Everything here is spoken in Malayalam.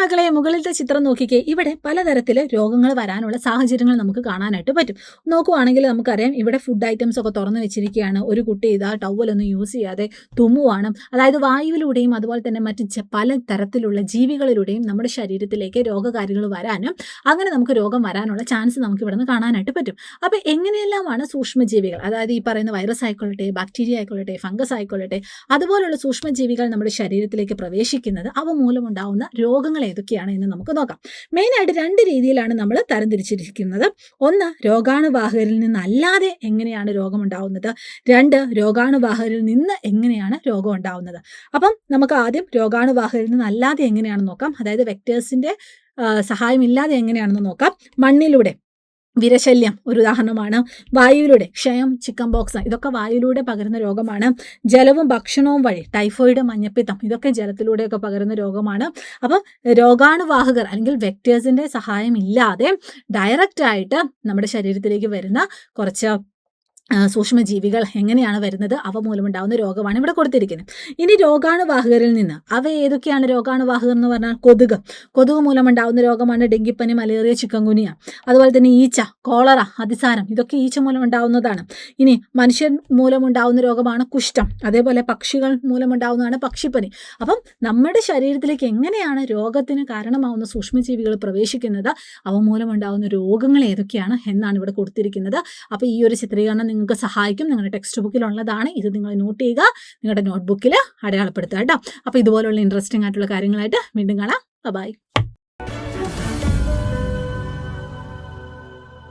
മക്കളെ, മുകളിലത്തെ ചിത്രം നോക്കിക്കേ. ഇവിടെ പലതരത്തിൽ രോഗങ്ങൾ വരാനുള്ള സാഹചര്യങ്ങൾ നമുക്ക് കാണാനായിട്ട് പറ്റും. നോക്കുവാണെങ്കിൽ നമുക്കറിയാം, ഇവിടെ ഫുഡ് ഐറ്റംസ് ഒക്കെ തുറന്നു വെച്ചിരിക്കുകയാണ്. ഒരു കുട്ടി ഇതാ ടവലൊന്നും യൂസ് ചെയ്യാതെ തുമ്മുവാണ്. അതായത് വായുവിലൂടെയും അതുപോലെ തന്നെ മറ്റ് പല തരത്തിലുള്ള ജീവികളിലൂടെയും നമ്മുടെ ശരീരത്തിലേക്ക് രോഗകാരികൾ വരാനും അങ്ങനെ നമുക്ക് രോഗം വരാനുള്ള ചാൻസ് നമുക്ക് ഇവിടെ നിന്ന് കാണാനായിട്ട് പറ്റും. അപ്പോൾ എങ്ങനെയെല്ലാമാണ് സൂക്ഷ്മജീവികൾ, അതായത് ഈ പറയുന്ന വൈറസ് ആയിക്കൊള്ളട്ടെ, ബാക്ടീരിയ ആയിക്കൊള്ളട്ടെ, ഫംഗസ് ആയിക്കൊള്ളട്ടെ, അതുപോലുള്ള സൂക്ഷ്മജീവികൾ നമ്മുടെ ശരീരത്തിലേക്ക് പ്രവേശിക്കുന്നത്, അവ മൂലമുണ്ടാവുന്ന രോഗങ്ങൾ ഏതൊക്കെയാണ് എന്ന് നമുക്ക് നോക്കാം. മെയിനായിട്ട് 2 രീതിയിലാണ് നമ്മൾ തരംതിരിച്ചിരിക്കുന്നത്. ഒന്ന്, രോഗാണുവാഹകരിൽ നിന്നല്ലാതെ എങ്ങനെയാണ് രോഗമുണ്ടാവുന്നത്. 2, രോഗാണുവാഹകരിൽ നിന്ന് എങ്ങനെയാണ് രോഗം ഉണ്ടാവുന്നത്. അപ്പം നമുക്ക് ആദ്യം രോഗാണുവാഹകരിൽ നിന്നല്ലാതെ എങ്ങനെയാണെന്ന് നോക്കാം. അതായത് വെക്ടേഴ്സിൻ്റെ സഹായമില്ലാതെ എങ്ങനെയാണെന്ന് നോക്കാം. മണ്ണിലൂടെ വിരശല്യം ഒരു ഉദാഹരണമാണ്. വായുവിലൂടെ ക്ഷയം, ചിക്കൻ ബോക്സ്, ഇതൊക്കെ വായുവിലൂടെ പകരുന്ന രോഗമാണ്. ജലവും ഭക്ഷണവും വഴി ടൈഫോയിഡ്, മഞ്ഞപ്പിത്തം, ഇതൊക്കെ ജലത്തിലൂടെയൊക്കെ പകരുന്ന രോഗമാണ്. അപ്പം രോഗാണുവാഹകർ അല്ലെങ്കിൽ വെക്ടേഴ്സിൻ്റെ സഹായമില്ലാതെ ഡയറക്റ്റായിട്ട് നമ്മുടെ ശരീരത്തിലേക്ക് വരുന്ന കുറച്ച് സൂക്ഷ്മജീവികൾ എങ്ങനെയാണ് വരുന്നത്, അവ മൂലമുണ്ടാകുന്ന രോഗമാണ് ഇവിടെ കൊടുത്തിരിക്കുന്നത്. ഇനി രോഗാണുവാഹകരിൽ നിന്ന് അവ ഏതൊക്കെയാണ്? രോഗാണുവാഹകർ എന്ന് പറഞ്ഞാൽ കൊതുക് മൂലമുണ്ടാകുന്ന രോഗമാണ് ഡെങ്കിപ്പനി, മലേറിയ, ചിക്കൻ ഗുനിയ. അതുപോലെ തന്നെ ഈച്ച, കോളറ, അതിസാരം, ഇതൊക്കെ ഈച്ച മൂലമുണ്ടാകുന്നതാണ്. ഇനി മനുഷ്യൻ മൂലമുണ്ടാകുന്ന രോഗമാണ് കുഷ്ഠം. അതേപോലെ പക്ഷികൾ മൂലമുണ്ടാകുന്നതാണ് പക്ഷിപ്പനി. അപ്പം നമ്മുടെ ശരീരത്തിലേക്ക് എങ്ങനെയാണ് രോഗത്തിന് കാരണമാവുന്ന സൂക്ഷ്മജീവികൾ പ്രവേശിക്കുന്നത്, അവ മൂലമുണ്ടാകുന്ന രോഗങ്ങൾ ഏതൊക്കെയാണ് എന്നാണ് ഇവിടെ കൊടുത്തിരിക്കുന്നത്. അപ്പോൾ ഈ ഒരു ചിത്രീകരണം നിങ്ങൾക്ക് സഹായിക്കും. നിങ്ങളുടെ ടെക്സ്റ്റ് ബുക്കിലുള്ളതാണ്. ഇത് നിങ്ങൾ നോട്ട് ചെയ്യുക, നിങ്ങളുടെ നോട്ട്ബുക്കിൽ അടയാളപ്പെടുത്തുക കേട്ടോ. അപ്പോൾ ഇതുപോലുള്ള ഇൻട്രസ്റ്റിംഗ് ആയിട്ടുള്ള കാര്യങ്ങളായിട്ട് വീണ്ടും കാണാം. ബൈ.